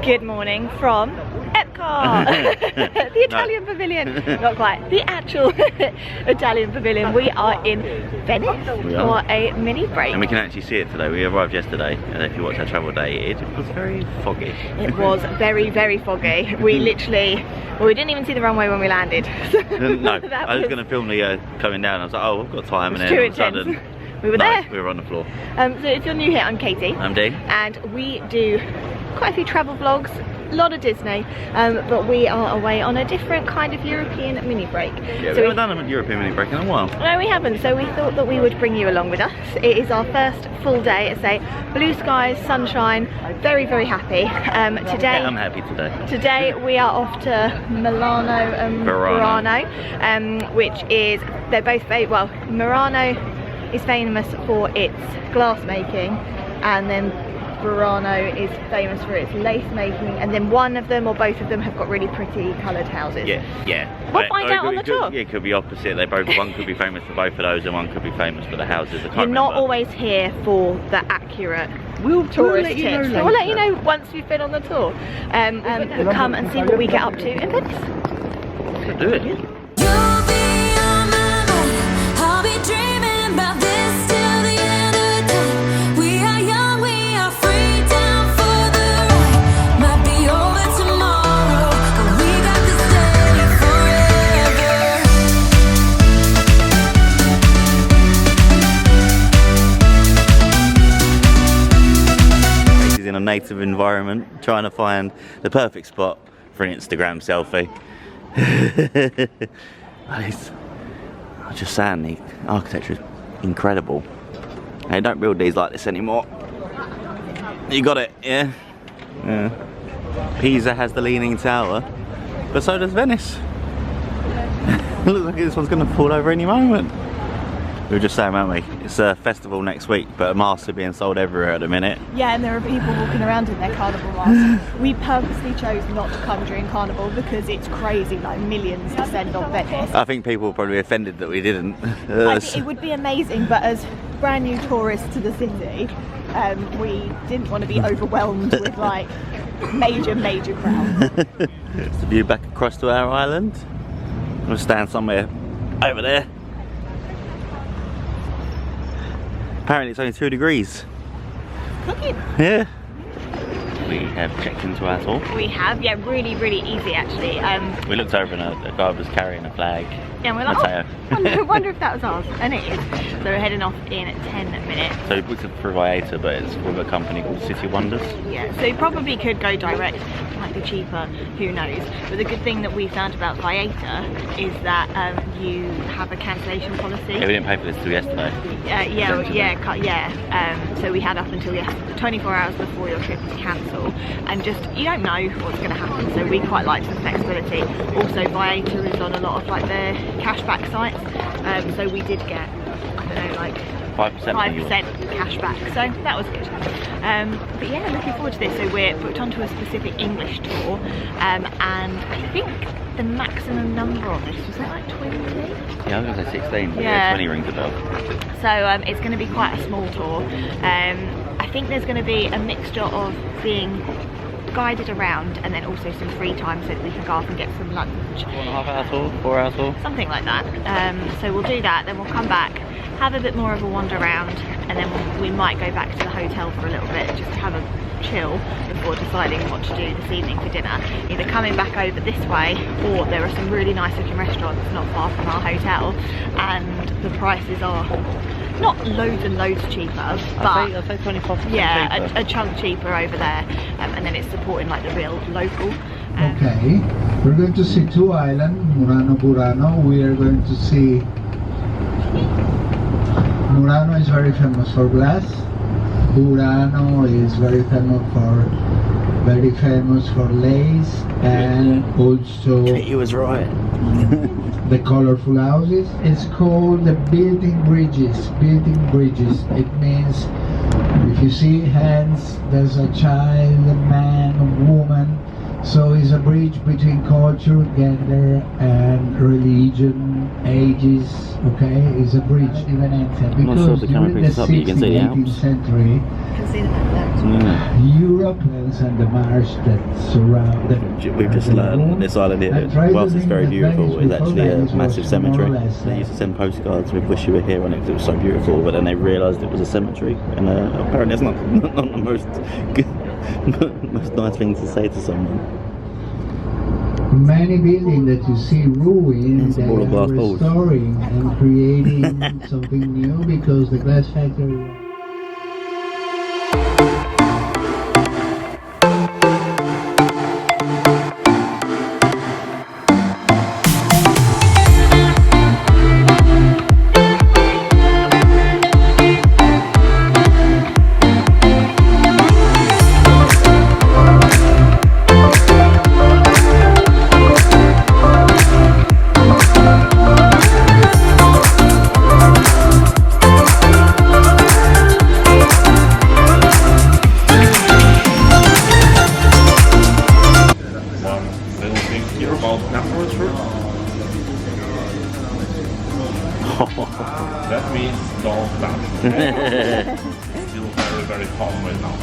Good morning from Epcot, the Italian pavilion. Not quite, the actual Italian pavilion. We are in Venice for a mini break. And we can actually see it today. We arrived yesterday, and if you watch our travel day, it was very foggy. It was very, very foggy. We literally, well, we didn't even see the runway when we landed. No, I was going to film the coming down. I was like, oh, I've got time, and then all of a sudden, we were there. We were on the floor. So if you're new here, I'm Katie. I'm Dee. And we do quite a few travel vlogs, a lot of Disney, but we are away on a different kind of European mini break. Yeah, we haven't done a European mini break in a while. No, we haven't, so we thought that we would bring you along with us. It is our first full day. It's a blue skies, sunshine, very, very happy. Today, yeah, I'm happy today. Today we are off to Milano and Burano, which is, they're both very, well, Murano is famous for its glass making, and then Burano is famous for its lace making, and then one of them or both of them have got really pretty coloured houses. Yeah. We'll find out on the tour. Yeah, it could be opposite. They both, one could be famous for both of those, and one could be famous for the houses. You're not always here for the accurate tourist tips. So we'll let you know once we've been on the tour. We'll come and see what we get up to in Venice. Let's do it. In a native environment, trying to find the perfect spot for an Instagram selfie. I'm just saying, the architecture is incredible. They don't build these like this anymore. You got it, yeah? Yeah. Pisa has the Leaning Tower, but so does Venice. It looks like this one's going to fall over any moment. We were just saying, weren't we? It's a festival next week, but masks are being sold everywhere at the minute. Yeah, and there are people walking around in their carnival masks. We purposely chose not to come during carnival because it's crazy, like millions descend on Venice. I think people were probably offended that we didn't. I think it would be amazing, but as brand new tourists to the city, we didn't want to be overwhelmed with like major crowds. It's the view back across to our island. We'll stand somewhere over there. Apparently it's only 2 degrees. Cooking. Yeah. We have checked into our tour. We have, yeah, really easy actually. We looked over and a guy was carrying a flag. Yeah, we're like, oh, I wonder if that was ours, and it is. So we're heading off in 10 minutes. So we booked it for Vieta, but it's with a company called City Wonders. Yeah, so you probably could go direct, it might be cheaper, who knows. But the good thing that we found about Vieta is that you have a cancellation policy. Yeah, we didn't pay for this till yesterday. So we had up until yesterday, 24 hours before your trip to cancel, and just, you don't know what's going to happen, so we quite like some flexibility. Also, Vieta is on a lot of like the cashback sites, so we did get, I don't know, like 5% cashback, so that was good. But yeah, looking forward to this. So we're booked onto a specific English tour, and I think the maximum number on this was that like 20? Yeah, I was going to say 16, but yeah, 20 rings a bell. So it's going to be quite a small tour. I think there's going to be a mixture of being guided around and then also some free time so that we can go off and get some lunch. 4.5 hour tour, 4 hour tour? Something like that. So we'll do that, then we'll come back, have a bit more of a wander around, and then we might go back to the hotel for a little bit just to have a chill before deciding what to do this evening for dinner. Either coming back over this way, or there are some really nice looking restaurants not far from our hotel, and the prices are not loads and loads cheaper, but I'd say 25%. yeah, a chunk cheaper over there, and then it's supporting like the real local. Okay, we're going to see 2 islands, Murano, Burano. We are going to see, Murano is very famous for glass. Burano is very famous for lace, and also He was right. the colorful houses. It's called the building bridges. Building bridges. It means if you see hands, there's a child, a man, a woman. So it's a bridge between culture, gender, and religion, ages. Okay, it's a bridge in Venice because during the 16th, 18th century, You can see the map there. Europeans and the marsh that surround them. We've just learned on this island here that whilst it's very beautiful, it's actually a massive cemetery. They used to send postcards with "Wish you were here" on it because it was so beautiful, but then they realised it was a cemetery, and apparently it's not the most good, most nice thing to say to someone. Many buildings that you see ruined, they all are glass balls. restoring and creating something new because the glass factory. That means don't touch. Still very, very hot right now.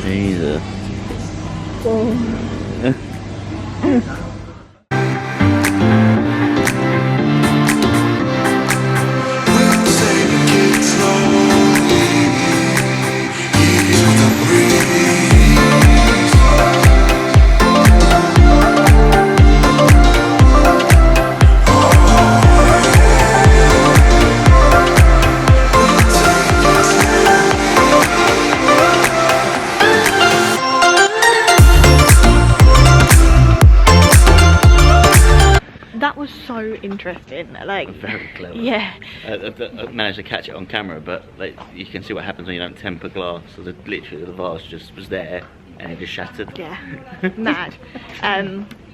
Jesus. So interesting, like very clever. Yeah. I managed to catch it on camera, but like you can see what happens when you don't temper glass. So literally the vase just was there and it just shattered. Yeah, mad.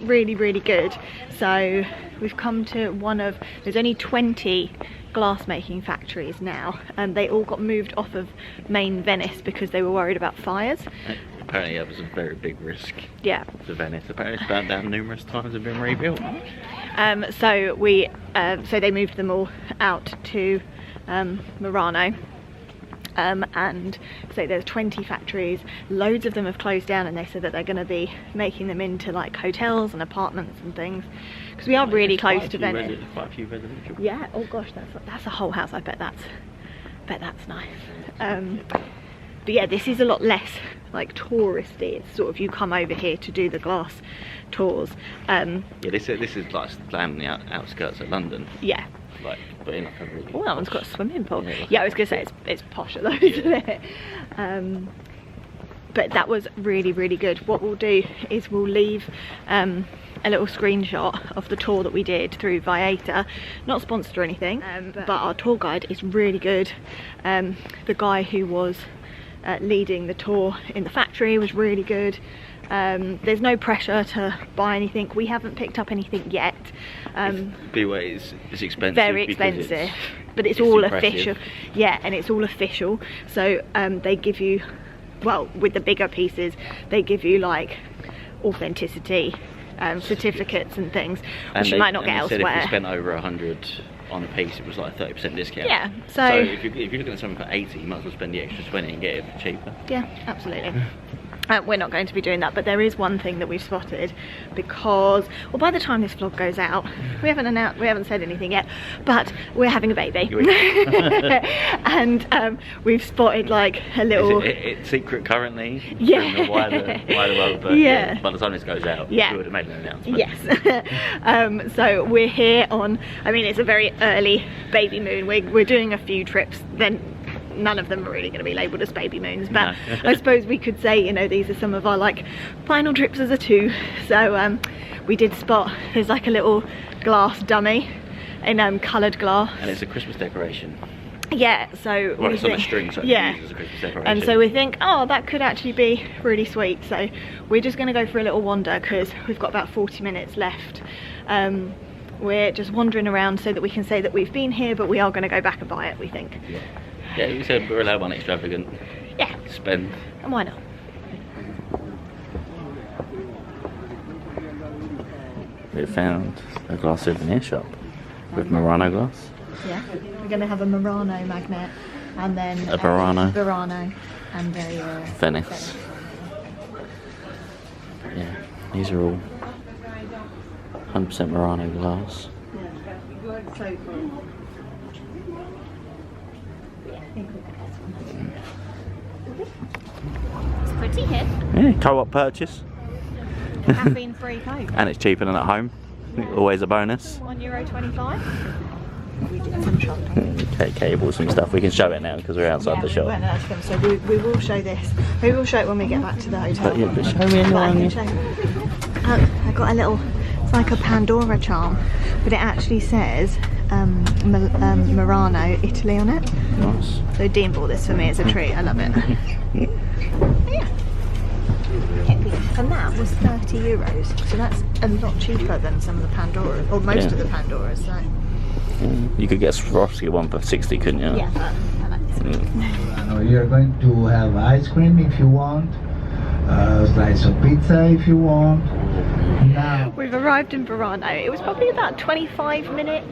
Really, really good. So we've come to one of, there's only 20 glass making factories now, and they all got moved off of main Venice because they were worried about fires. Apparently that was a very big risk. Yeah. To Venice. Apparently it's burnt down numerous times and been rebuilt. So they moved them all out to Murano. And so there's 20 factories, loads of them have closed down, and they said that they're going to be making them into like hotels and apartments and things, because we are really close to Venice. Quite a few residential. Yeah, oh gosh, that's a whole house. I bet that's nice. But yeah, this is a lot less like touristy. It's sort of, you come over here to do the glass tours. Yeah, this is like on the outskirts of London. Yeah. Like, but in like a really Oh, that one's got a swimming pool. Yeah, Yeah, I was gonna say it's posh at those, isn't it? But that was really, really good. What we'll do is we'll leave a little screenshot of the tour that we did through Vieta. Not sponsored or anything, but our tour guide is really good. The guy who was leading the tour in the factory was really good. There's no pressure to buy anything. We haven't picked up anything yet. B-Way is expensive. Very expensive, but it's all official. Yeah, and it's all official. So they give you, well, with the bigger pieces, they give you like authenticity certificates and things, which you might not get elsewhere. If you spent over 100 on a piece, it was like a 30% discount. Yeah, so if you're looking at something for 80, you might as well spend the extra 20 and get it cheaper. Yeah, absolutely. We're not going to be doing that, but there is one thing that we've spotted, because, well, by the time this vlog goes out, we haven't said anything yet, but we're having a baby. And we've spotted like a little... It's secret currently. Yeah. Wider world, but yeah, by the time this goes out, we would have made an announcement. Yes. So we're here on, I mean, it's a very early baby moon. We're doing a few trips, then none of them are really going to be labelled as baby moons, but no. I suppose we could say, you know, these are some of our like final trips as a two. So we did spot, there's like a little glass dummy in coloured glass, and it's a Christmas decoration. Yeah, so well, it's on a string, so yeah, it's a Christmas decoration. And so we think, oh, that could actually be really sweet. So we're just going to go for a little wander because we've got about 40 minutes left. We're just wandering around so that we can say that we've been here, but we are going to go back and buy it, we think. Yeah, you said we're allowed one extravagant spend. And why not? We found a glass souvenir shop with Murano glass. Yeah, we're going to have a Murano magnet, and then A Burano. Burano, and a Venice. Yeah, these are all 100% Murano glass. So cool. It's pretty hip. Yeah, co-op purchase. Caffeine-free Coke. And it's cheaper than at home. Always a bonus. €1.25. We did some shopping. Okay, cables and stuff. We can show it now because we're outside the We shop. went out to them, so we will show this. We will show it when we get back to the hotel. But yeah, but show me But I can anyone. show. I got a little, it's like a Pandora charm, but it actually says Murano, Italy on it. Nice. So Dean bought this for me as a treat. I love it. Yeah. And that was €30, so that's a lot cheaper than some of the Pandoras, or most of the Pandoras. So. You could get a Swarovski one for 60, couldn't you? Yeah, but I like this one. You're going to have ice cream if you want, a slice of pizza if you want. Now We've arrived in Burano. It was probably about 25-minute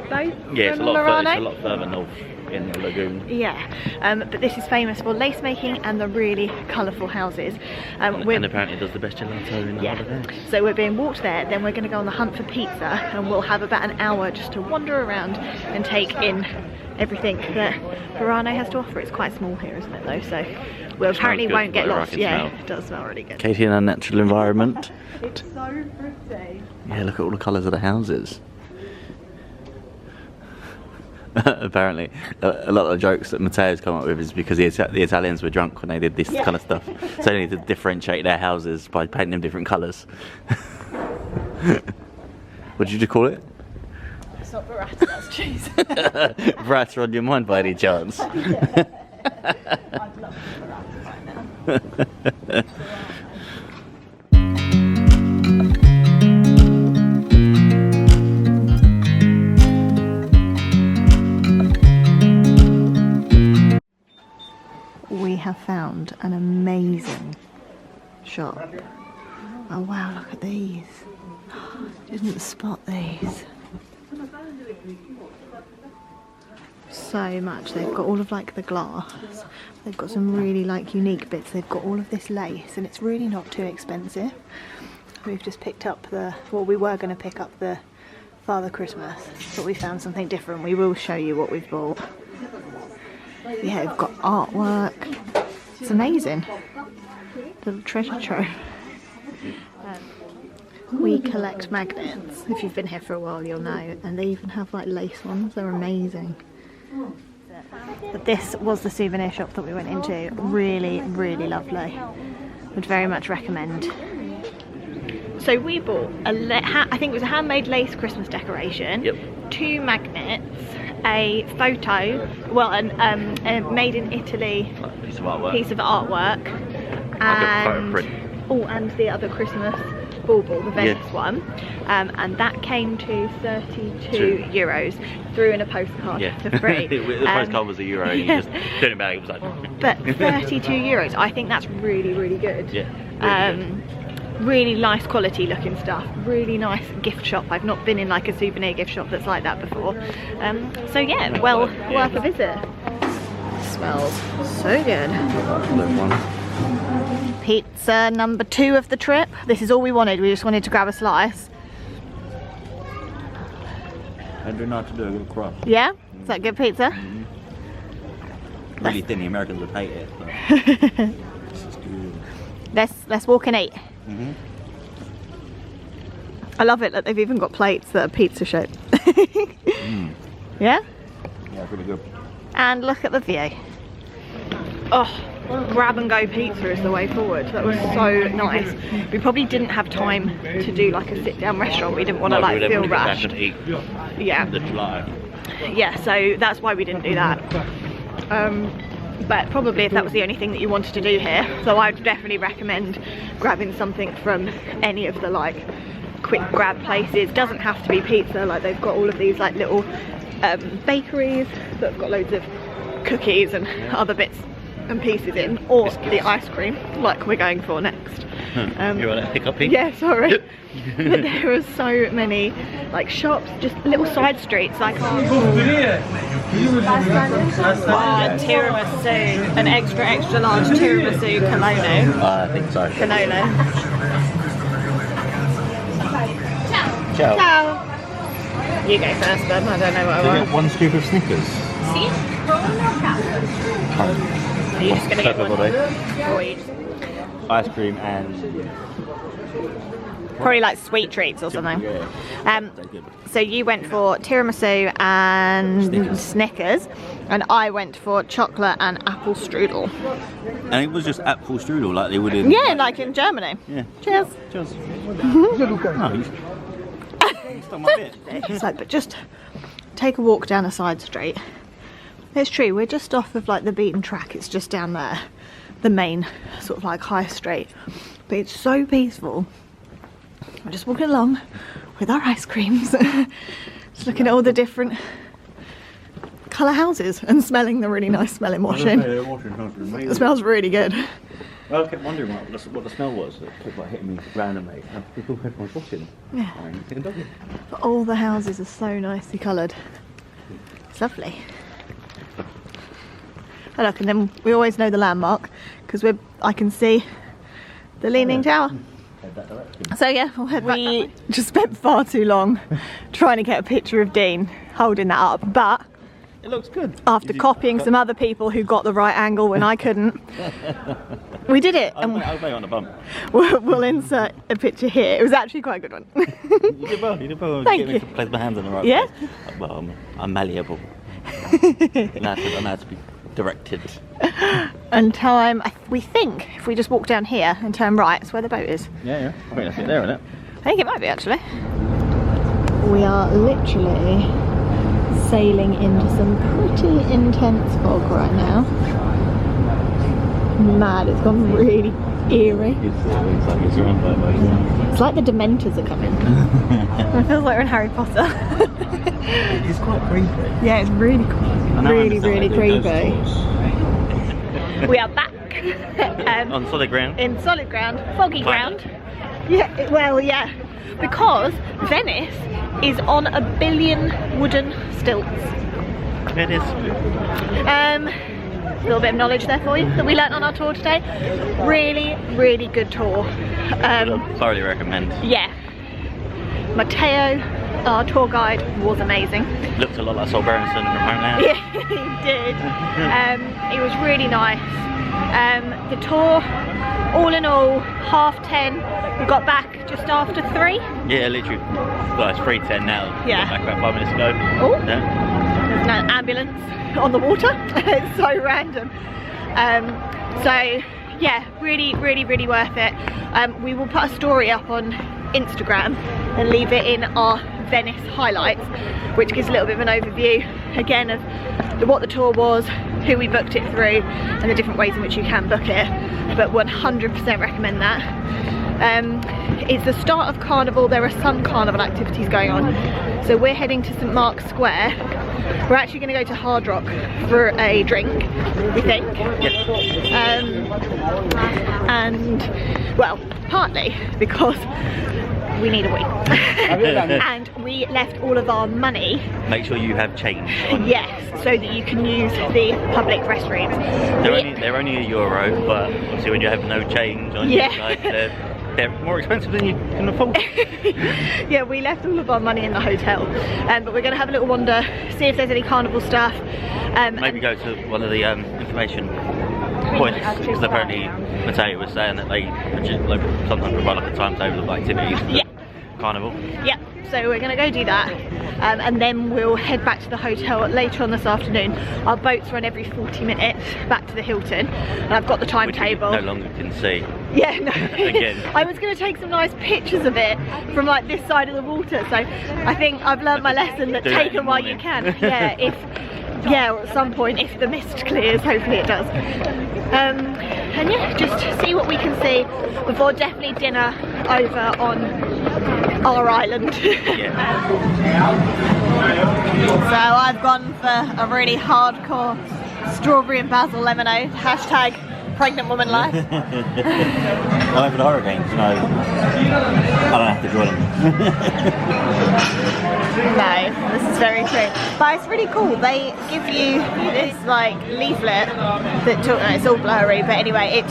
boat Yeah, it's a from lot, Murano. it's a lot further north in the lagoon. Yeah, but this is famous for lace making and the really colourful houses. And apparently it does the best gelato in the whole of it. So we're being walked there, then we're going to go on the hunt for pizza, and we'll have about an hour just to wander around and take in everything that Burano has to offer. It's quite small here, isn't it, though? So we apparently good, won't get whatever I lost. can Yeah, smell. it does smell really good. Katie in a natural environment. It's so pretty. Yeah, look at all the colours of the houses. Apparently, a lot of the jokes that Matteo's come up with is because the Italians were drunk when they did this kind of stuff. So they need to differentiate their houses by painting them different colours. What did you call it? It's not burrata, that's cheese. Burrata on your mind by any chance? I'd love burrata right now. We have found an amazing shop. Oh wow, look at these. Didn't spot these. So much. They've got all of like the glass. They've got some really like unique bits. They've got all of this lace and it's really not too expensive. We've just picked up we were going to pick up the Father Christmas, but we found something different. We will show you what we've bought. Yeah, we've got artwork. It's amazing. Little treasure trove. We collect magnets. If you've been here for a while, you'll know. And they even have like lace ones. They're amazing. But this was the souvenir shop that we went into. Really, really lovely. Would very much recommend. So we bought I think it was a handmade lace Christmas decoration. Yep. 2 magnets. A photo, made in Italy Like a piece of artwork. and Like a photo print. and the other Christmas bauble, the Venice one, and that came to €32 through in a postcard for free. The postcard was €1 and you just put it back, it was like... But €32, I think that's really, really good. Yeah, really good. Really nice quality looking stuff, really nice gift shop. I've not been in like a souvenir gift shop that's like that before. So yeah, well worth a visit. Smells so good. Pizza number 2 of the trip. This is all we wanted, we just wanted to grab a slice. I do not to do a good crust. Yeah? Is that good pizza? Really thin, the Americans would hate it. But this is good. Let's walk and eat. I love it that they've even got plates that are pizza shaped. Yeah? Yeah, pretty good. And look at the view. Oh, grab and go pizza is the way forward. That was so nice. We probably didn't have time to do like a sit down restaurant. We didn't want to like feel rushed. Yeah. The gelato. Yeah, so that's why we didn't do that. But probably if that was the only thing that you wanted to do here, so I'd definitely recommend grabbing something from any of the like quick grab places. Doesn't have to be pizza, like they've got all of these like little bakeries that have got loads of cookies and other bits and pieces in, or the ice cream, like we're going for next. You want a hiccupy? Yeah, sorry. But there are so many like shops, just little side streets. I can't. Tiramisu, an extra large tiramisu cannolo. I think so. Cannolo. Ciao. Ciao. You go first, then. I don't know what I Did you want. get one scoop of Snickers? Are you just gonna get one? Purple Or are you just... ice cream and Probably like sweet treats or something. yeah. That's good. So you went for tiramisu and Snickers, and I went for chocolate and apple strudel. And it was just apple strudel like they would in. Yeah, like in Germany. Yeah. Cheers. Cheers. No, you stole my bit. It's like, but just take a walk down a side street. It's true, we're just off of like the beaten track. It's just down there, the main sort of like high street. But it's so peaceful. We're just walking along with our ice creams, just looking at all the different colour houses and smelling the really nice smelling washing. It smells really good. Well, I kept wondering what the smell was. It kept like hitting me randomly. And people kept on washing. Yeah. But all the houses are so nicely coloured. It's lovely. Oh look, and then we always know the landmark because I can see the Leaning Tower. So yeah, we just spent far too long trying to get a picture of Dean holding that up, but it looks good. After copying some other people who got the right angle when I couldn't, we did it. I'll lay on the bump. We'll insert a picture here. It was actually quite a good one. You did well. You did well. Thank Get me you. to place my hands on the right Yeah? place. Well, I'm malleable. I'm allowed to be directed. And time, we think, if we just walk down here and turn right, it's where the boat is. Yeah. I think that's it there, isn't it? I think it might be actually. We are literally sailing into some pretty intense fog right now. Mad, it's gone really eerie. It's like it's around by boat. It's like the Dementors are coming. It feels like we're in Harry Potter. It's quite creepy. Yeah, it's really cool. Really creepy. We are back On solid ground. in solid ground, foggy ground. Yeah, well, yeah, because Venice is on 1 billion wooden stilts. It is. A little bit of knowledge there for you that we learnt on our tour today. Really good tour. Thoroughly recommend. Yeah, Matteo, our tour guide, was amazing. Looked a lot like Sol Berenson from Homeland. Yeah, he did. It was really nice. The tour, all in all, 10:30. We got back just after 3. Yeah, literally. Well, it's 3:10 now. Yeah. We got back about 5 minutes ago. Oh. Yeah. There's no ambulance on the water. It's so random. So yeah, really worth it. We will put a story up on Instagram and leave it in our Venice highlights, which gives a little bit of an overview again of what the tour was, who we booked it through, and the different ways in which you can book it. But 100% recommend that. It's the start of Carnival. There are some Carnival activities going on. So we're heading to St Mark's Square. We're actually going to go to Hard Rock for a drink, we think. And, well, partly because we need a wee. And we left all of our money. Make sure you have change on. Yes, so that you can use the public restrooms. They're only €1, but obviously when you have no change on Yeah. your side, they're more expensive than you can afford. Yeah, we left all of our money in the hotel, but we're going to have a little wander, see if there's any carnival stuff. Maybe go to one of the information points, because apparently Matteo was saying that they sometimes provide like a timetable of activities for Yeah. Carnival. Yeah, so we're going to go do that, and then we'll head back to the hotel later on this afternoon. Our boats run every 40 minutes back to the Hilton, and I've got the timetable. Which you no longer can see. Yeah, no. Again. I was going to take some nice pictures of it from like this side of the water, so I think I've learned my lesson that Do it take in them the while you morning. can. Yeah, at some point, if the mist clears, hopefully it does. And yeah, just see what we can see before definitely dinner over on our island. Yeah. So I've gone for a really hardcore strawberry and basil lemonade. Hashtag pregnant woman life. Well, for the hurricanes, you know, I don't have to join them. No, this is very true. But it's really cool. They give you this like leaflet that it's all blurry, but anyway, it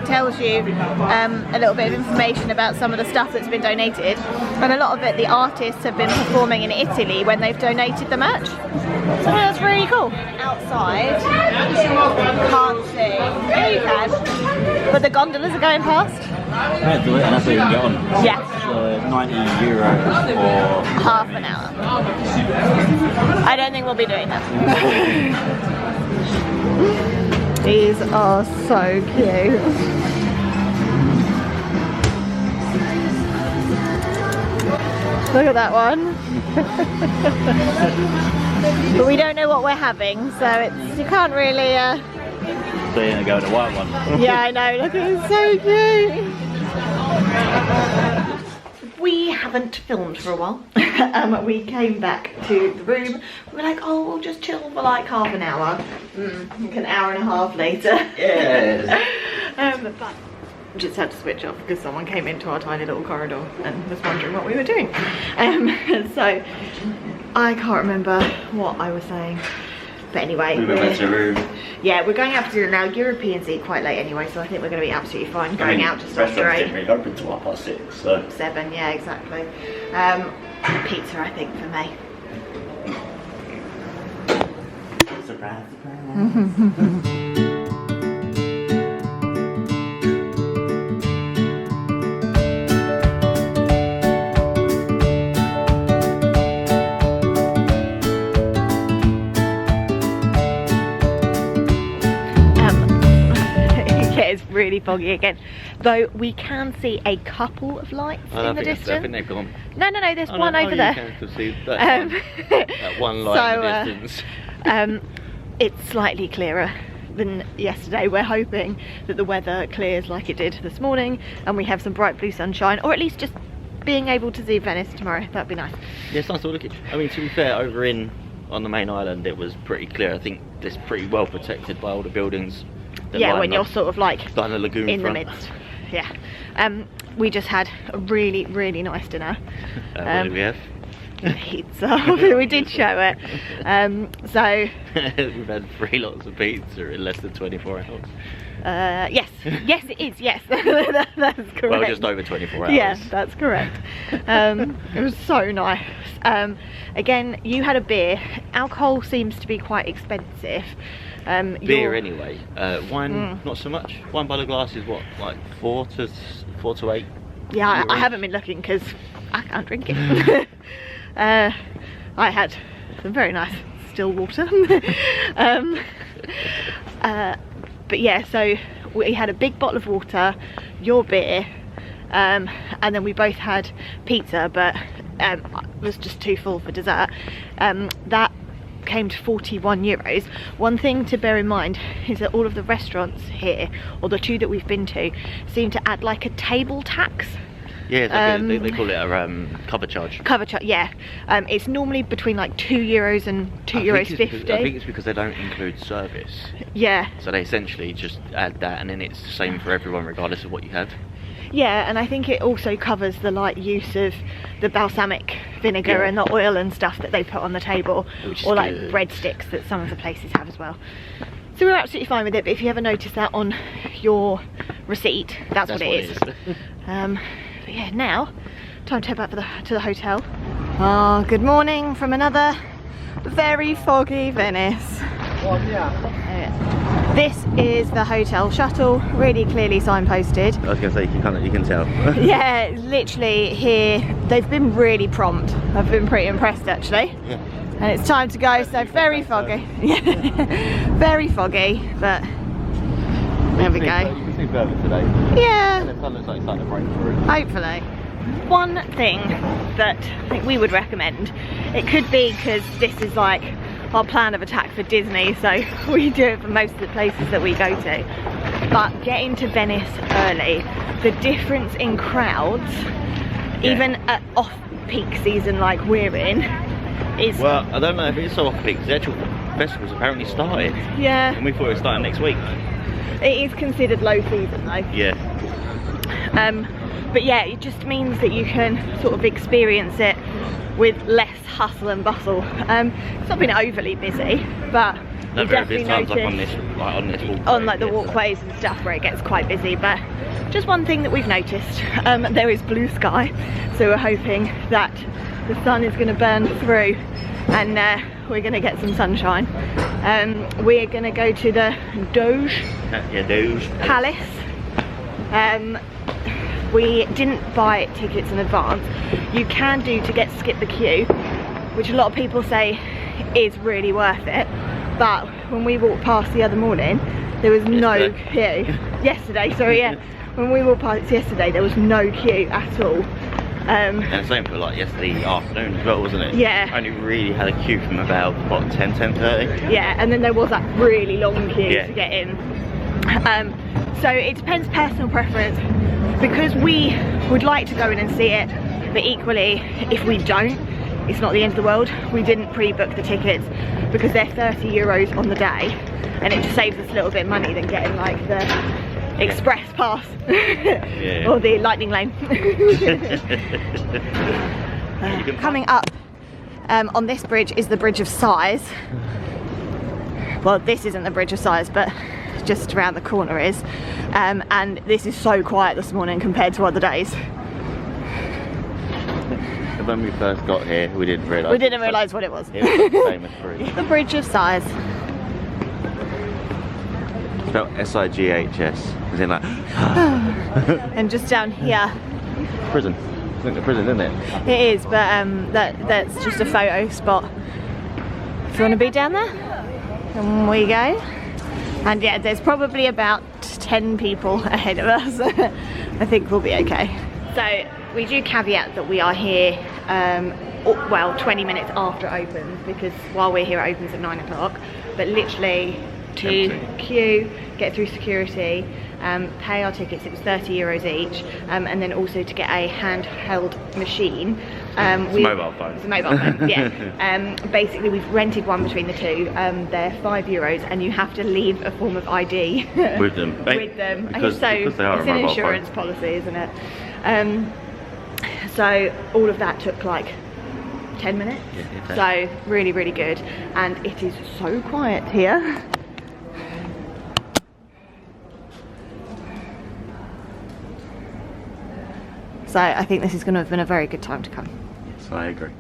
tells you a little bit of information about some of the stuff that's been donated, and a lot of it the artists have been performing in Italy when they've donated the merch. So that's really cool. Outside, can't see. Yeah, you can. But the gondolas are going past. Yeah, do it, and that's what you can get on. Yeah. €90 for half an hour. I don't think we'll be doing that. These are so cute. Look at that one. But we don't know what we're having, so you can't really So you're gonna go with the white one. Yeah, I know, look, it's so cute. We haven't filmed for a while. We came back to the room. We were like, oh, we'll just chill for like half an hour. Like an hour and a half later. Yeah. But just had to switch off because someone came into our tiny little corridor and was wondering what we were doing. So I can't remember what I was saying. But anyway, we went to the room. Yeah, we're going out to dinner now. Europeans eat quite late anyway, so I think we're going to be absolutely fine going out just after 8. Restaurants didn't really open till 6:30, so 7, yeah, exactly. Pizza, I think, for me. surprise, surprise. It's really foggy again, though we can see a couple of lights in the distance. I think they've gone. No, there's one over there. You can see that, that one light in the distance. It's slightly clearer than yesterday. We're hoping that the weather clears like it did this morning and we have some bright blue sunshine, or at least just being able to see Venice tomorrow. That'd be nice. Yeah, it's nice to look at. I mean, to be fair, over on the main island it was pretty clear. I think it's pretty well protected by all the buildings. Yeah, when you're sort of like the lagoon in front. the midst. Yeah. We just had a really, really nice dinner. What did we have? Pizza. We did show it. So we've had 3 lots of pizza in less than 24 hours. Yes, it is. Yes, that's correct. Well, just over 24 hours. Yeah, that's correct. It was so nice. Again, you had a beer. Alcohol seems to be quite expensive. Beer anyway. Wine, not so much. Wine by the glass is what, like 4 to 8. Yeah, I haven't been looking because I can't drink it. I had some very nice still water. But yeah, so we had a big bottle of water, your beer, and then we both had pizza, but it was just too full for dessert. That came to €41. One thing to bear in mind is that all of the restaurants here, or the 2 that we've been to, seem to add like a table tax. Yeah, they call it a cover charge. Cover charge, yeah. It's normally between like €2 and €2.50. I think it's because they don't include service. Yeah. So they essentially just add that, and then it's the same for everyone regardless of what you have. Yeah, and I think it also covers the light use of the balsamic vinegar and the oil and stuff that they put on the table, or like breadsticks that some of the places have as well. So we're absolutely fine with it, but if you ever notice that on your receipt, that's what it is. But yeah, now time to head back to the hotel. Oh, good morning from another very foggy Venice. This is the hotel shuttle, really clearly signposted. I was going to say, you can tell. Yeah, literally here, they've been really prompt. I've been pretty impressed actually. Yeah. And it's time to go, so very foggy. Very foggy, but there we go. You can see further today. Yeah. And the sun looks like it's starting to break through. Hopefully. One thing that I think we would recommend, it could be because this is like our plan of attack for Disney, so we do it for most of the places that we go to, but get into Venice early. The difference in crowds, even at off-peak season like we're in, is... Well, I don't know if it's off-peak. The actual festival's apparently started. Yeah. And we thought it was starting next week. It is considered low season though. Yeah. But yeah, it just means that you can sort of experience it with less hustle and bustle. It's not been overly busy, but No, very busy times like on this walkway. On like the walkways and stuff where it gets quite busy. But just one thing that we've noticed, there is blue sky, so we're hoping that the sun is going to burn through and we're going to get some sunshine. We're going to go to the Doge Palace. We didn't buy tickets in advance. You can do to skip the queue, which a lot of people say is really worth it. But when we walked past the other morning, there was no queue. Yesterday, sorry, yeah. When we walked past yesterday, there was no queue at all. And the same for like yesterday afternoon as well, wasn't it? Yeah. Only really had a queue from about, what, 10:30? Yeah, and then there was that really long queue to get in. So it depends personal preference, because we would like to go in and see it, but equally, if we don't, it's not the end of the world. We didn't pre-book the tickets because they're €30 on the day, and it just saves us a little bit of money than getting like the express pass or the lightning lane. Coming up on this bridge is the Bridge of Sighs. Well, this isn't the Bridge of Sighs, but just around the corner is. And this is so quiet this morning compared to other days. When we first got here, we didn't realise. We didn't realise what it was. It was the famous bridge. The Bridge of Sighs. Spelled S-I-G-H-S. As in like. And just down here. Prison. I think the prison, isn't it? It is, but that's just a photo spot. If you want to be down there, and we go. And yeah, there's probably about 10 people ahead of us. I think we'll be okay. So we do caveat that we are here, well, 20 minutes after it opens, because while we're here it opens at 9 o'clock. But literally to queue, get through security, pay our tickets, it was €30 each, and then also to get a handheld machine. It's a mobile phone. It's a mobile phone, yeah. Basically we've rented one between the two. They're €5 and you have to leave a form of ID with them. With them. Because so they are it's an insurance policy, isn't it? So all of that took like 10 minutes. Yeah, so really, really good. And it is so quiet here. So I think this is going to have been a very good time to come. Yes, I agree.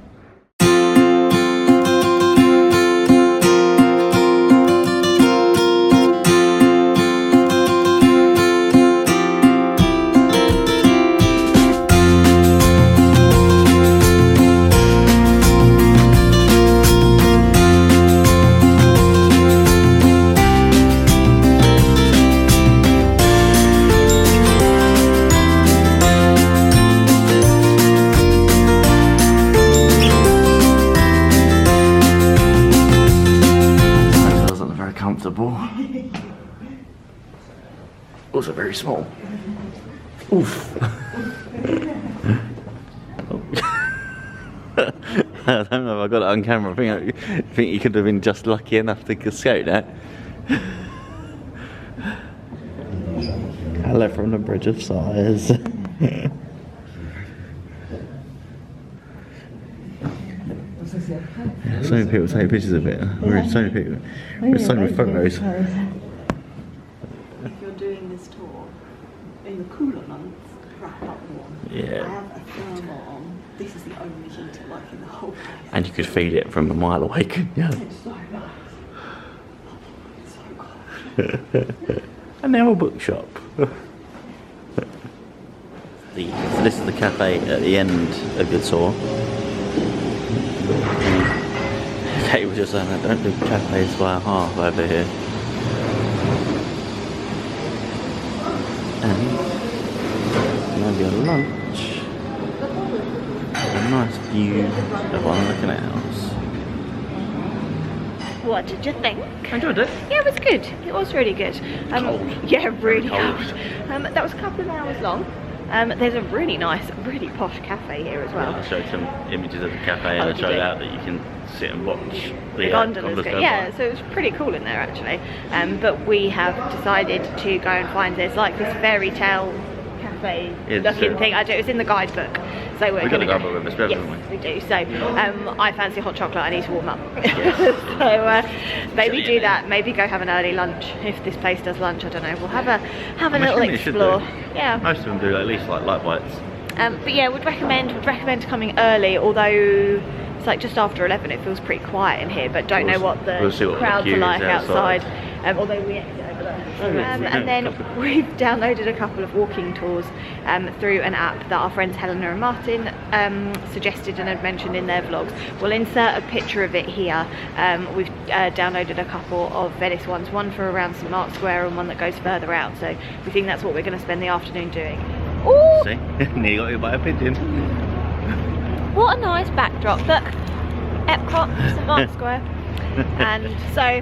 Also very small. Oof. I don't know if I got it on camera. I think you could have been just lucky enough to scout that. Hello from the Bridge of Sighs. So many people take pictures of it. We're so many people. There's so many photos. If you're doing this tour in the cooler months, wrap up warm. Yeah. I have a thermal on. This is the only heater like in the whole place. And you could feed it from a mile away, couldn't you? It's so nice. It's so cold. And now a bookshop. This is the cafe at the end of the tour. Kate was just saying, I don't do cafes by half over here. And maybe a lunch. A nice view of what I'm looking at house. What did you think? I enjoyed it. Yeah, it was good. It was really good. Cold. Yeah, really Cold. cold. That was a couple of hours long. There's a really nice, really posh cafe here as well. I showed some images of the cafe and I showed out that you can sit and watch the gondolas go. Yeah, so it's pretty cool in there actually. But we have decided to go and find this fairy tale cafe looking thing. It was in the guidebook. So we're going to go with us, haven't we? We do. So I fancy hot chocolate. I need to warm up. Yes. So maybe do that. Maybe go have an early lunch if this place does lunch. I don't know. We'll have a little explore. Yeah. Most of them do at least light bites. But yeah, would recommend coming early. Although it's just after 11, it feels pretty quiet in here. But don't know what the crowds are like outside. Although we exit over there. And then we've downloaded a couple of walking tours through an app that our friends Helena and Martin suggested and had mentioned in their vlogs. We'll insert a picture of it here. We've downloaded a couple of Venice ones, one for around St Mark's Square and one that goes further out. So we think that's what we're going to spend the afternoon doing. Ooh! See? Nearly got you by a pigeon. What a nice backdrop. Look, Epcot, St Mark's Square. And so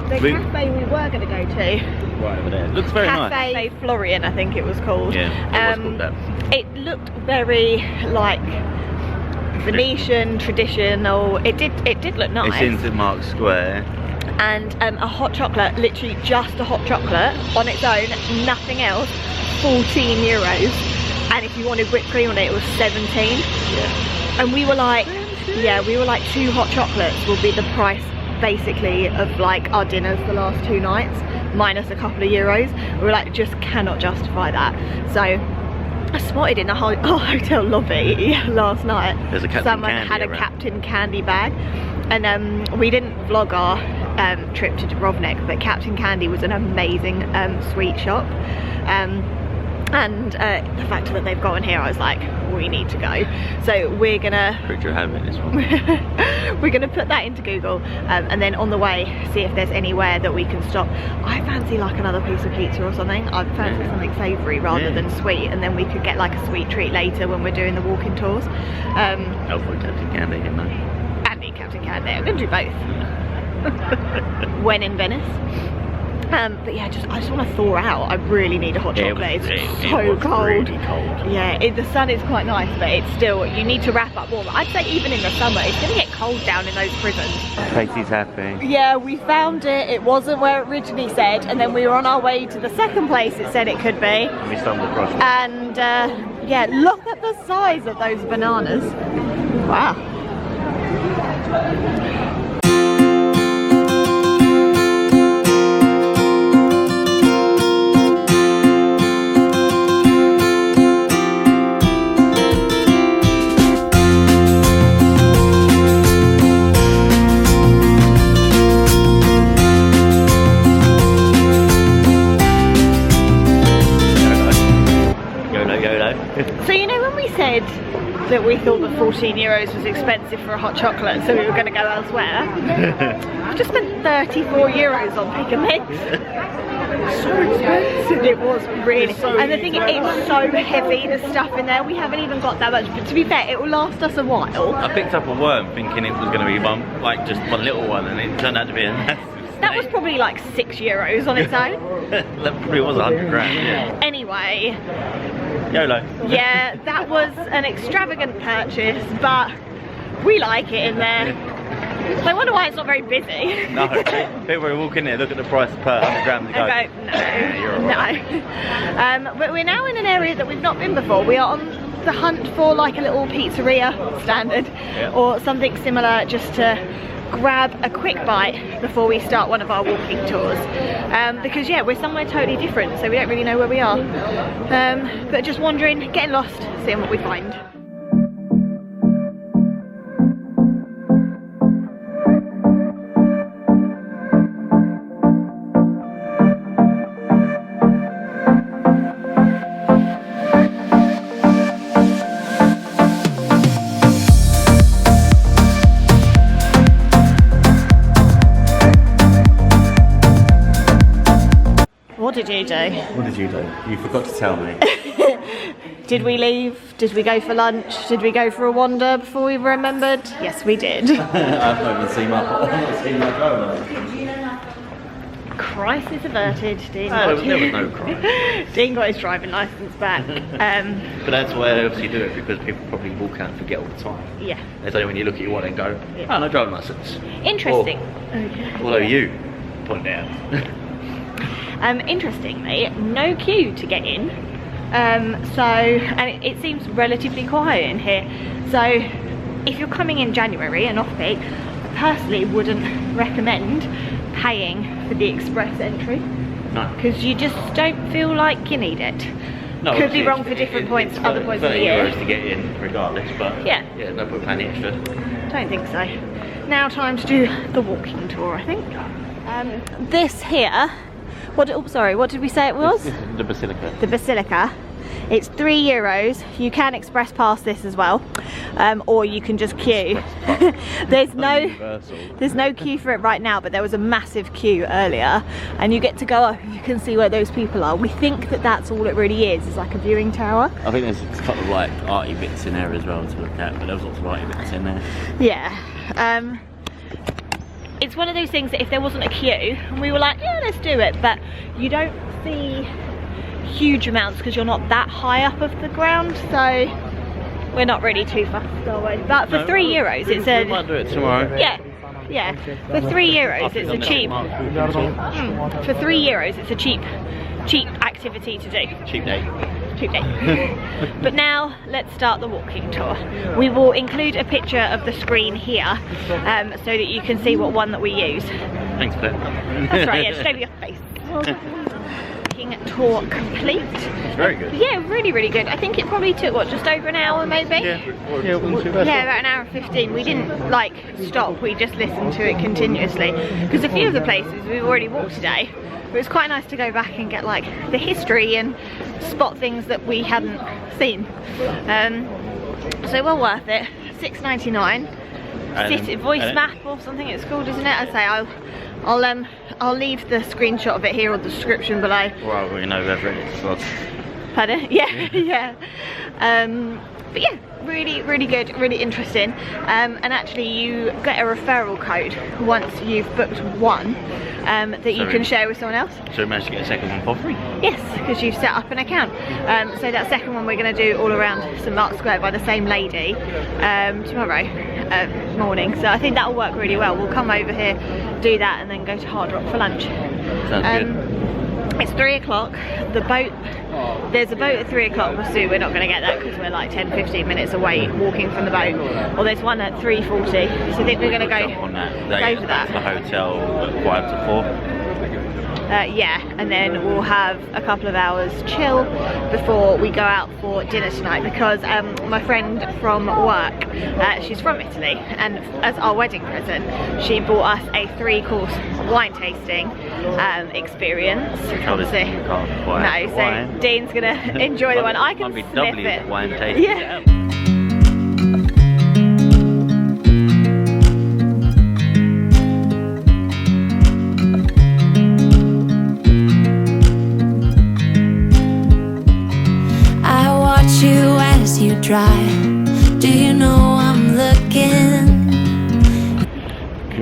the cafe we were going to go to, right over there, looks very nice. Cafe Florian, I think it was called. Yeah, it was called that. It looked very Venetian, traditional. It did look nice. It's in St Mark's Square. And a hot chocolate, literally just a hot chocolate on its own, nothing else, 14 euros. And if you wanted whipped cream on it, it was 17. Yeah. And we were like, yeah, we were like 2 hot chocolates will be the price basically of our dinners the last 2 nights, minus a couple of euros. We were like, just cannot justify that. So I spotted in our hotel lobby last night, someone had a Captain Candy bag. And we didn't vlog our trip to Dubrovnik, but Captain Candy was an amazing sweet shop. And the fact that they've got one here, I was like, we need to go. So we're gonna picture having this one. We're gonna put that into Google, and then on the way see if there's anywhere that we can stop. I fancy another piece of pizza or something. I fancy something savoury rather than sweet, and then we could get a sweet treat later when we're doing the walking tours. I'll put Captain Candy in there. And eat Captain Candy. I'm gonna do both. When in Venice. But yeah, I just want to thaw out. I really need a hot chocolate. It's so cold. Really cold. Yeah, the sun is quite nice, but it's still, you need to wrap up warm. I'd say even in the summer, it's going to get cold down in those prisons. Katie's happy. Yeah, we found it. It wasn't where it originally said, and then we were on our way to the second place it said it could be. And we stumbled across it. And yeah, look at the size of those bananas. Wow. So you know when we said that we thought that 14 euros was expensive for a hot chocolate, so we were going to go elsewhere? I've just spent 34 euros on pick and mix. So expensive. It was really. And the thing is, it's so heavy, the stuff in there. We haven't even got that much. But to be fair, it will last us a while. I picked up a worm thinking it was going to be just one little one, and it turned out to be a massive. That was probably 6 euros on its own. That probably was 100 grand, yeah. Anyway. YOLO. Yeah, that was an extravagant purchase, but we like it in there. So I wonder why it's not very busy. No, people walk in there, look at the price per 100 grams and go, no. But we're now in an area that we've not been before. We are on the hunt for a little pizzeria standard or something similar, just to grab a quick bite before we start one of our walking tours, because yeah, we're somewhere totally different, so we don't really know where we are, but just wandering, getting lost, seeing what we find. What did you do? What did you do? You forgot to tell me. Did we leave? Did we go for lunch? Did we go for a wander before we remembered? Yes, we did. I've not even seen my drone. Crisis averted. Dean There was no crime. Dean got his driving licence back. But that's why I obviously do it, because people probably walk out and forget all the time. Yeah. It's only when you look at your wallet and go, Yeah. oh, no driving licence. Interesting. Although you point it out. Interestingly, no queue to get in. And it seems relatively quiet in here. So if you're coming in January and off peak, I personally wouldn't recommend paying for the express entry. No. Because you just don't feel like you need it. No, Could be obviously wrong for different points, it's other points of the 30 year. euros to get in regardless, but Yeah. no point paying extra. Don't think so. Now time to do the walking tour, I think. This here, what did we say it was? This is the Basilica. The Basilica. It's €3. You can express pass this as well, or you can just queue. There's no queue for it right now, but there was a massive queue earlier, and you get to go up and you can see where those people are. We think that that's all it really is. It's like a viewing tower. I think there's a couple of like arty bits in there as well to look at, but there was lots of arty bits in there. Yeah. It's one of those things that if there wasn't a queue, and we were like, yeah, let's do it, but you don't see huge amounts because you're not that high up of the ground, so we're not really too fussed, are we? But for €3, it's we might do it tomorrow. Yeah. For €3, it's a cheap. For €3, it's a cheap activity to do. Cheap day. Cheap day. But now let's start the walking tour. We will include a picture of the screen here, so that you can see what one that we use. Thanks, Claire. That's right. Yeah, show me your face. Walking tour complete. It's very good. Yeah, really, really good. I think it probably took, what, just over an hour maybe? Yeah, it wasn't too bad. Yeah, about an hour and 15. We didn't like stop, we just listened to it continuously. Because a few of the places we've already walked today, but it was quite nice to go back and get like the history and spot things that we hadn't seen. So well worth it. $6.99. Voice map or something it's called, isn't it? I'd say I'll leave the screenshot of it here or the description below. Well, we know whether it's vlog. Pardon? Yeah, yeah. But yeah, really, really good, really interesting. And actually you get a referral code once you've booked one that you can share with someone else. So we managed to get a second one for free? Yes, because you've set up an account. So that second one we're going to do all around St Mark's Square by the same lady tomorrow morning. So I think that'll work really well. We'll come over here, do that, and then go to Hard Rock for lunch. Sounds good. It's 3 o'clock. The boat, there's a boat at 3 o'clock, but we're not going to get that because we're like 10-15 minutes away walking from the boat. Or there's one at 3:40. So I think we're going to go on that. for that. The hotel at 5 to 4. Yeah, and then we'll have a couple of hours chill before we go out for dinner tonight, because my friend from work, she's from Italy, and as our wedding present she bought us a 3-course wine tasting experience. Obviously, no, so Dean's gonna enjoy the one. I can be sniff doubly it. Wine tasting. Yeah. You drive. Do you know I'm looking?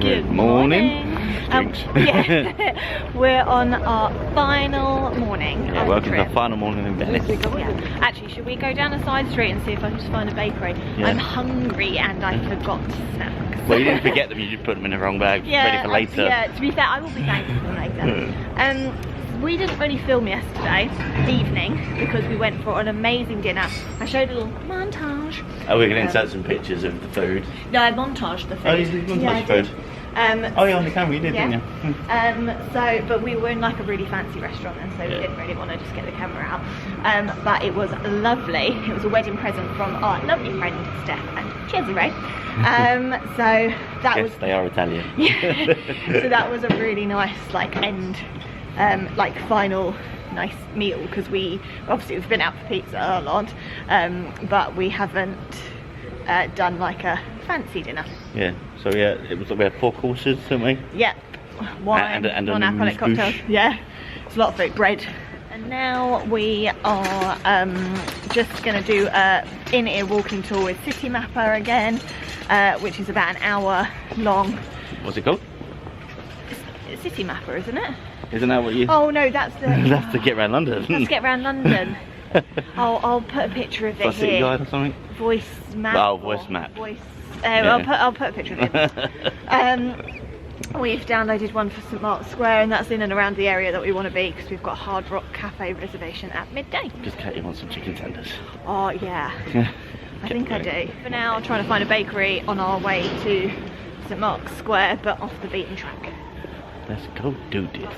Good morning. Yeah. We're on our final morning. Yeah, welcome to our final morning in Venice. Yeah. Actually, should we go down a side street and see if I can just find a bakery? Yeah. I'm hungry and I forgot snacks. Well, you didn't forget them, you just put them in the wrong bag, ready for later. Yeah, to be fair, I will be thankful for later. We didn't really film yesterday evening because we went for an amazing dinner. I showed a little montage. Oh, we're going to insert some pictures of the food. No, I montaged the food. Oh, you did montage food? Oh yeah, on the camera you did, didn't you? But we were in like a really fancy restaurant, and so we didn't really want to just get the camera out. But it was lovely. It was a wedding present from our lovely friend Steph and Cesare. So that was. They are Italian. Yeah. So that was a really nice like end. Like final nice meal, because we've been out for pizza a lot, but we haven't done like a fancy dinner. Yeah, so yeah, we had 4 courses, didn't we? Yeah, wine, and non-alcoholic cocktails. Yeah, it's a lot of food, bread. And now we are just going to do a in-ear walking tour with City Mapper again, which is about an hour long. What's it called? It's City Mapper, isn't it? Isn't that what you... Oh no, that's the... That's to get around London. Let's get around London. I'll put a picture of it City here. Guide or something? Voice map. Oh, voice map. Voice. Yeah. I'll put a picture of it. We've downloaded one for St Mark's Square, and that's in and around the area that we want to be because we've got a Hard Rock Cafe reservation at midday. Does Katie want some chicken tenders? Oh yeah. I think I do. For now, trying to find a bakery on our way to St Mark's Square, but off the beaten track. Let's go do this.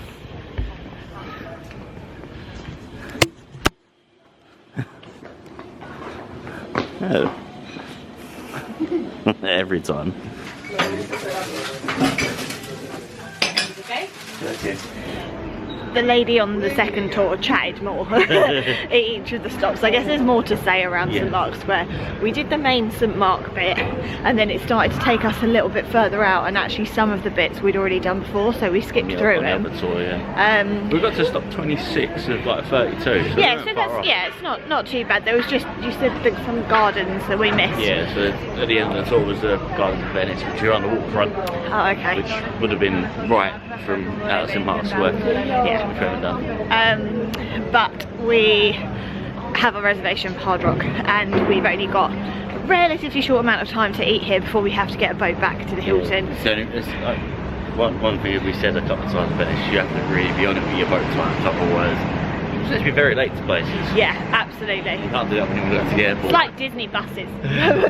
Oh. Every time. Okay. The lady on the second tour chatted more at each of the stops. I guess there's more to say around St Mark's Square. We did the main St Mark bit, and then it started to take us a little bit further out, and actually some of the bits we'd already done before, so we skipped through them. We got to stop 26 of like 32. So yeah, so that's it's not too bad. There was just, you said some gardens that we missed. Yeah, so at the end of the tour was the Gardens of Venice, which are on the waterfront. Oh, okay. Which would have been right from out of St Mark's Square. Yeah. Which we haven't done. But we have a reservation for Hard Rock, and we've only got a relatively short amount of time to eat here before we have to get a boat back to the Hilton. So it's one thing we said a couple of times, but you have to really be on it with your boat time, otherwise it's supposed to be very late to places. Yeah, absolutely. You can't do that when you go to the airport. It's like Disney buses.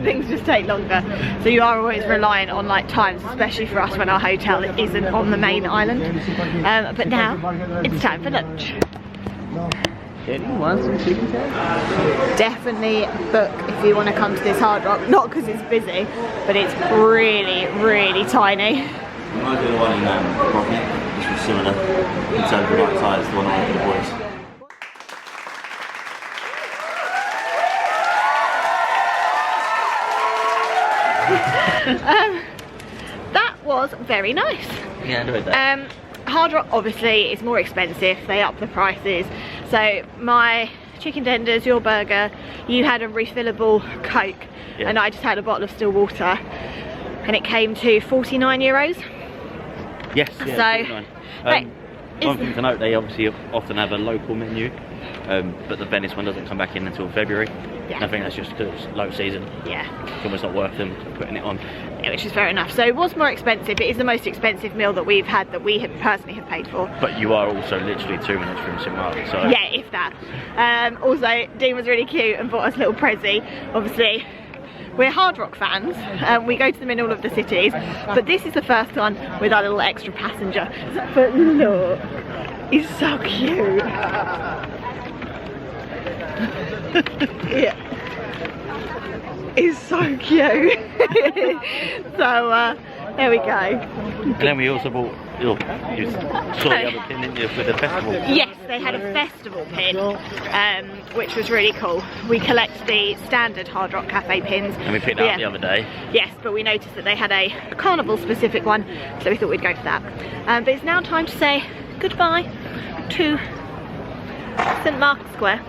Things just take longer. So you are always reliant on like times, especially for us when our hotel isn't on the main island. But now it's time for lunch. Want some chicken tenders? Definitely book if you want to come to this Hard Rock. Not because it's busy, but it's really, really tiny. I do the one in Brocknet, which was similar in terms of the right size, the one I went with the boys. That was very nice. Yeah, I enjoyed that. Hard Rock obviously is more expensive, they up the prices. So my chicken tenders, your burger, you had a refillable Coke, and I just had a bottle of still water, and it came to €49. Yes, yeah, so one thing to note, they obviously often have a local menu, but the Venice one doesn't come back in until February. Yeah. I think that's just because it's low season. Yeah. It's almost not worth them putting it on. Yeah, which is fair enough. So it was more expensive. It is the most expensive meal that we've had, that we personally have paid for. But you are also literally 2 minutes from St Mark's, so... Yeah, if that. Also, Dean was really cute and bought us a little Prezi. Obviously, we're Hard Rock fans. We go to them in all of the cities. But this is the first one with our little extra passenger. But look, he's so cute. Yeah, it's so cute. So there we go. And then we also bought, you saw the other pin, didn't you, with the festival? Yes, they had a festival pin, which was really cool. We collect the standard Hard Rock Cafe pins. And we picked that up the other day. Yes, but we noticed that they had a carnival specific one, so we thought we'd go for that. But it's now time to say goodbye to St Mark's Square.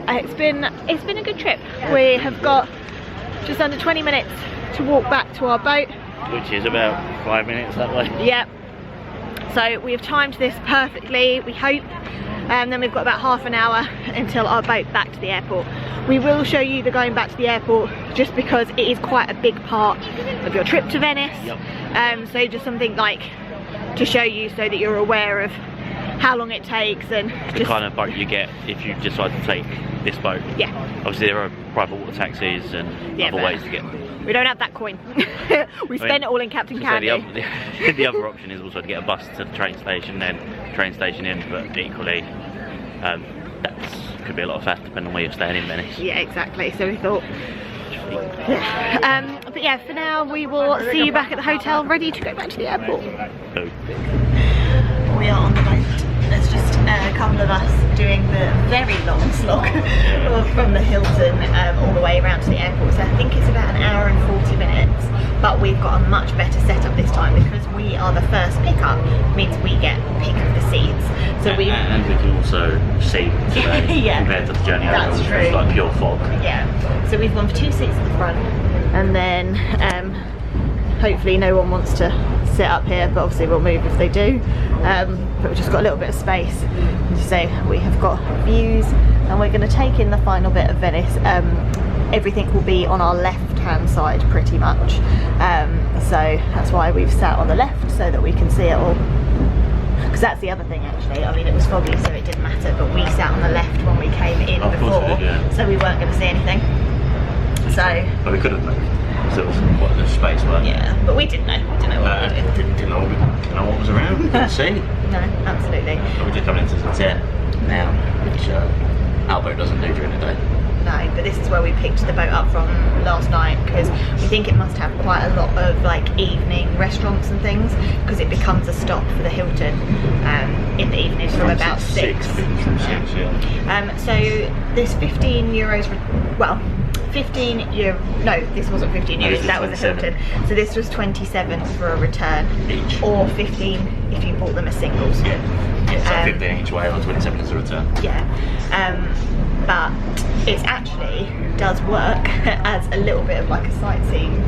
It's been a good trip. We have got just under 20 minutes to walk back to our boat, which is about 5 minutes that way. Yep. So we have timed this perfectly, we hope, and then we've got about half an hour until our boat back to the airport. We will show you the going back to the airport, just because it is quite a big part of your trip to Venice. Yep. So just something like to show you so that you're aware of how long it takes and the kind of boat you get if you decide to take this boat. Yeah. Obviously there are private water taxis and other ways to get them. We don't have that coin. We spend it all in Captain Candy. The other option is also to get a bus to the train station, then train station in, but equally that could be a lot of faff depending on where you're staying in Venice. Yeah, exactly. So we thought, but yeah, for now we will see you back at the hotel, ready to go back to the airport. We are on the boat. There's just a couple of us doing the very long slog from the Hilton all the way around to the airport. So I think it's about an hour and 40 minutes. But we've got a much better setup this time because we are the first pickup. Means we get pick of the seats. So and we can also see today compared to the journey over, which was like pure fog. Yeah. So we've gone for 2 seats at the front, and then hopefully no one wants to sit up here, but obviously we'll move if they do. But we've just got a little bit of space. As you say, we have got views, and we're going to take in the final bit of Venice. Everything will be on our left hand side pretty much, so that's why we've sat on the left, so that we can see it all. Because that's the other thing actually, I mean it was foggy so it didn't matter, but we sat on the left when we came in before, so we weren't going to see anything. So But we could have moved. So it was quite a space, weren't it? yeah, but we didn't know. We didn't know what we were doing. Didn't know what was around. Couldn't see. No, absolutely. But we just coming into sunset now, which our boat doesn't do during the day. No, but this is where we picked the boat up from last night, because we think it must have quite a lot of like evening restaurants and things, because it becomes a stop for the Hilton in the evening from about 6. So this €15, well, 15 euro, no, this wasn't 15 euros, that was a Hilton. So this was 27 for a return, Each. or 15 if you bought them as singles. Yeah, so 15 each way or 27 as a return. Yeah, but it actually does work as a little bit of like a sightseeing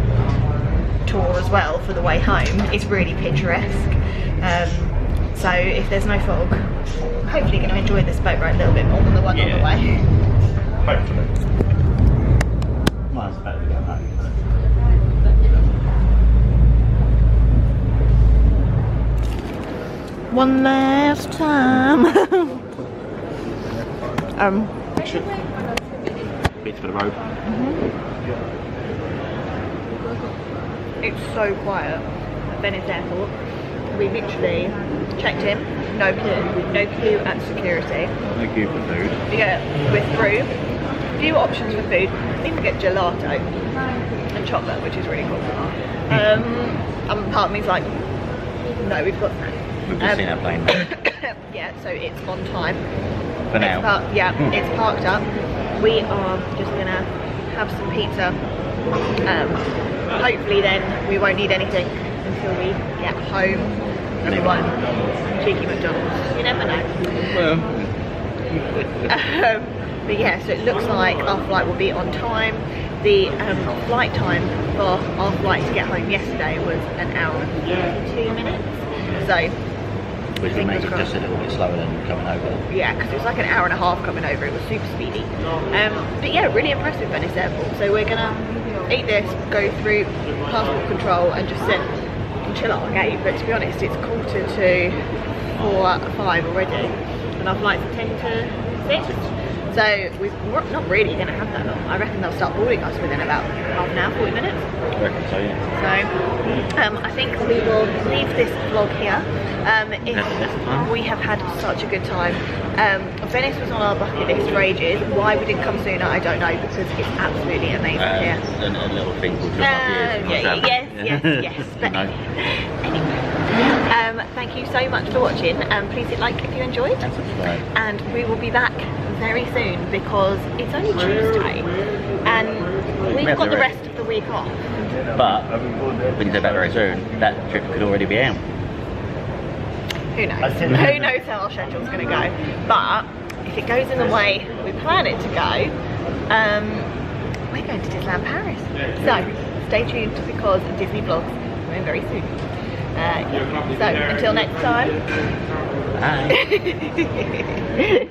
tour as well for the way home. It's really picturesque. So if there's no fog, hopefully going to enjoy this boat ride a little bit more than the one on the way. Hopefully. Mine's better to go home. One last time. Bits for the road. It's so quiet at Venice Airport. We literally checked in, no queue at security. No queue for food. Yeah, with through. Few options for food. I think we get gelato and chocolate, which is really cool. Part of me's like, no, we've got snacks. We've just seen our plane. Yeah, so it's on time. For now. It's parked up. We are just gonna have some pizza. Hopefully then we won't need anything until we get home. And we won't. Cheeky McDonald's. You never know. Well. But yeah, so it looks like our flight will be on time. The flight time for our flight to get home yesterday was 1 hour and 2 minutes. So Which would make it just a little bit slower than coming over. yeah, because it was like 1.5 hours coming over. It was super speedy. But yeah, really impressed with Venice Airport. So we're gonna eat this, go through passport control, and just sit and chill at our gate. But to be honest, it's 4:45 already, and our flight's 10 to 6. So we're not really going to have that long. I reckon they'll start boarding us within about half an hour, 40 minutes. I reckon so, yeah. So I think we will leave this vlog here. We have had such a good time. Venice was on our bucket list for ages. Why we didn't come sooner, I don't know, because it's absolutely amazing here. And a little thing called Yes. But anyway, thank you so much for watching. Please hit like if you enjoyed. And subscribe. And we will be back very soon, because it's only Tuesday and we've got the rest of the week off. But when you say back very soon, that trip could already be out. Who knows? Who knows how our schedule's going to go? But if it goes in the way we plan it to go, we're going to Disneyland Paris. So stay tuned, because Disney vlogs are coming very soon. So until next time. Bye.